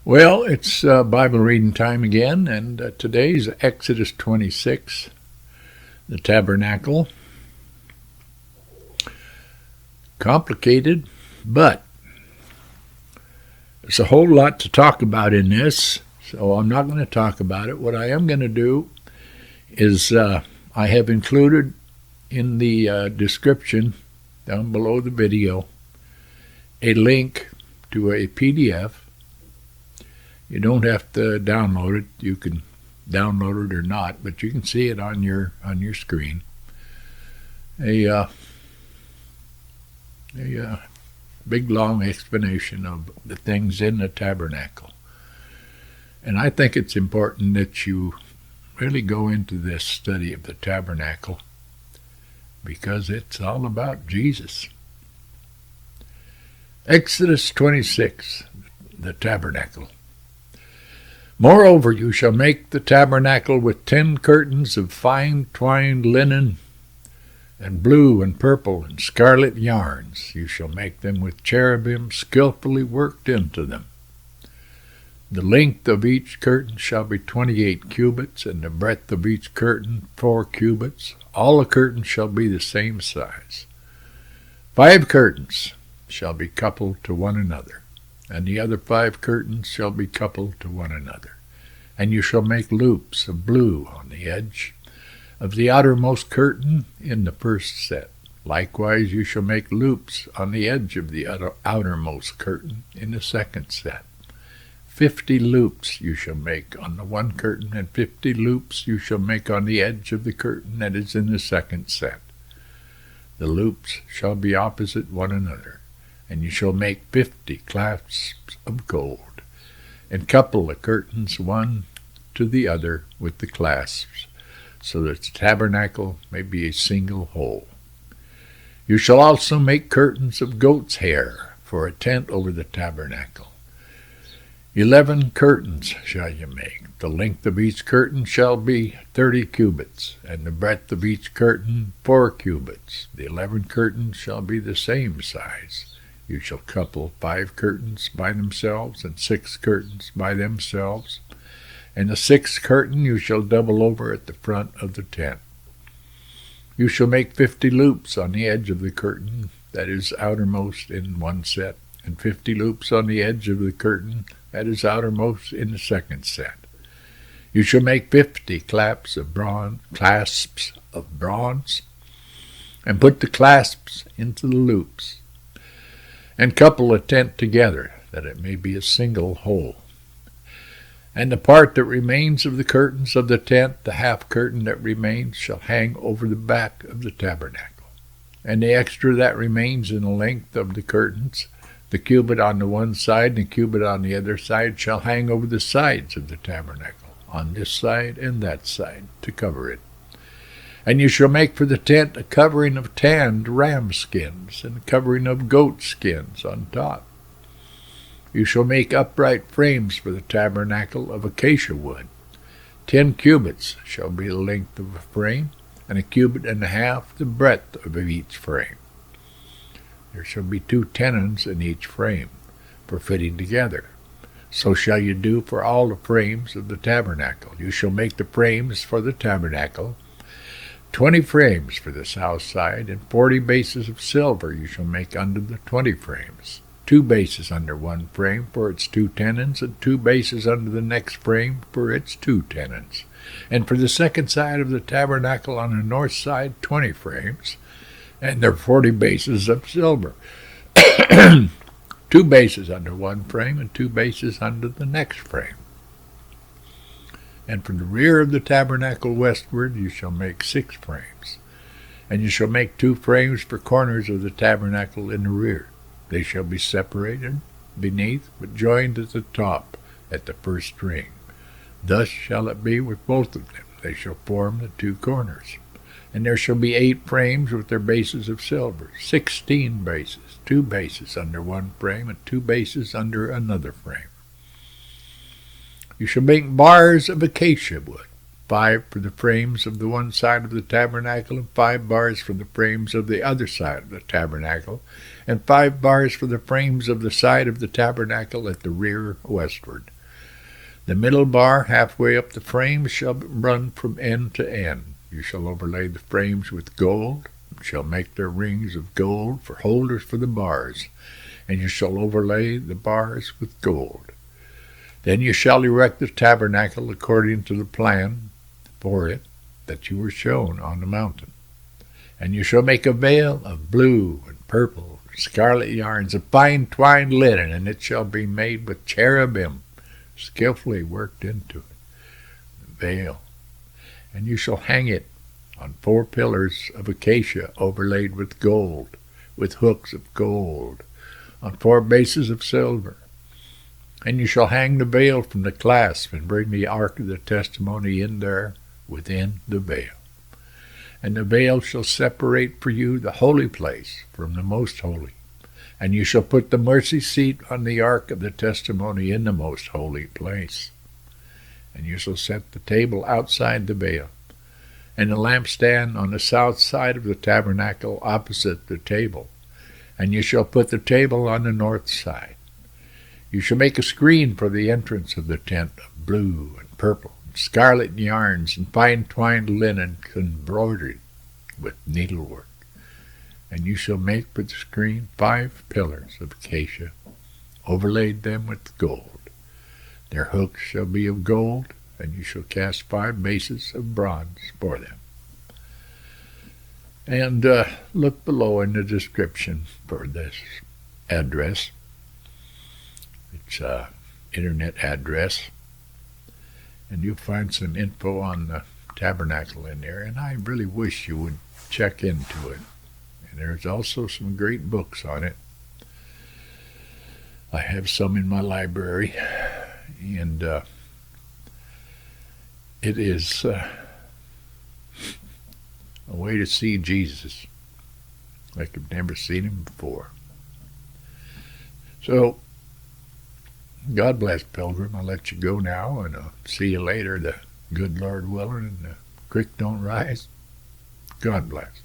Well, it's Bible reading time again, and today's Exodus 26, the Tabernacle. Complicated, but there's a whole lot to talk about in this, so I'm not going to talk about it. What I am going to do is I have included in the description down below the video a link to a PDF. You don't have to download it. You can download it or not, but you can see it on your screen. A big long explanation of the things in the tabernacle. And I think it's important that you really go into this study of the tabernacle because it's all about Jesus. Exodus 26, the tabernacle. Moreover, you shall make the tabernacle with 10 curtains of fine twined linen and blue and purple and scarlet yarns. You shall make them with cherubim skillfully worked into them. The length of each curtain shall be 28 cubits, and the breadth of each curtain 4 cubits. All the curtains shall be the same size. 5 curtains shall be coupled to one another, and the other 5 curtains shall be coupled to one another. And you shall make loops of blue on the edge of the outermost curtain in the first set. Likewise you shall make loops on the edge of the outermost curtain in the second set. 50 loops you shall make on the one curtain, and 50 loops you shall make on the edge of the curtain that is in the second set. The loops shall be opposite one another, and you shall make 50 clasps of gold, and couple the curtains one to the other with the clasps, so that the tabernacle may be a single whole. You shall also make curtains of goat's hair for a tent over the tabernacle. 11 curtains shall you make. The length of each curtain shall be 30 cubits, and the breadth of each curtain 4 cubits. The 11 curtains shall be the same size. You shall couple 5 curtains by themselves and 6 curtains by themselves, and the 6th curtain you shall double over at the front of the tent. You shall make 50 loops on the edge of the curtain that is outermost in one set, and 50 loops on the edge of the curtain that is outermost in the second set. You shall make 50 clasps of bronze, and put the clasps into the loops, and couple the tent together, that it may be a single whole. And the part that remains of the curtains of the tent, the half curtain that remains, shall hang over the back of the tabernacle. And the extra that remains in the length of the curtains, the cubit on the one side and the cubit on the other side, shall hang over the sides of the tabernacle, on this side and that side, to cover it. And you shall make for the tent a covering of tanned ram skins, and a covering of goat skins on top. You shall make upright frames for the tabernacle of acacia wood. 10 cubits shall be the length of a frame, and a cubit and a half the breadth of each frame. There shall be 2 tenons in each frame, for fitting together. So shall you do for all the frames of the tabernacle. You shall make the frames for the tabernacle, 20 frames for the south side, and 40 bases of silver you shall make under the 20 frames. 2 bases under one frame for its 2 tenons, and 2 bases under the next frame for its 2 tenons. And for the second side of the tabernacle on the north side, 20 frames, and there are 40 bases of silver. 2 bases under one frame, and 2 bases under the next frame. And from the rear of the tabernacle westward you shall make 6 frames. And you shall make 2 frames for corners of the tabernacle in the rear. They shall be separated beneath, but joined at the top at the first ring. Thus shall it be with both of them. They shall form the 2 corners. And there shall be 8 frames with their bases of silver, 16 bases, 2 bases under one frame, and 2 bases under another frame. You shall make bars of acacia wood. 5 for the frames of the one side of the tabernacle, and 5 bars for the frames of the other side of the tabernacle, and 5 bars for the frames of the side of the tabernacle at the rear westward. The middle bar halfway up the frame shall run from end to end. You shall overlay the frames with gold, and shall make their rings of gold for holders for the bars, and you shall overlay the bars with gold. Then you shall erect the tabernacle according to the plan for it that you were shown on the mountain. And you shall make a veil of blue and purple and scarlet yarns of fine twined linen, and it shall be made with cherubim skillfully worked into it. The veil. And you shall hang it on 4 pillars of acacia overlaid with gold, with hooks of gold, on 4 bases of silver. And you shall hang the veil from the clasp, and bring the ark of the testimony in there within the veil. And the veil shall separate for you the holy place from the most holy. And you shall put the mercy seat on the ark of the testimony in the most holy place. And you shall set the table outside the veil, and the lampstand on the south side of the tabernacle opposite the table. And you shall put the table on the north side. You shall make a screen for the entrance of the tent of blue and purple, and scarlet yarns, and fine twined linen embroidered with needlework. And you shall make for the screen 5 pillars of acacia, overlaid them with gold. Their hooks shall be of gold, and you shall cast 5 bases of bronze for them. And look below in the description for this address. It's an internet address, and you'll find some info on the tabernacle in there, and I really wish you would check into it. And there's also some great books on it. I have some in my library, and it is a way to see Jesus like I've never seen him before. So, God bless, Pilgrim. I'll let you go now, and I'll see you later, the good Lord willing, and the creek don't rise. God bless.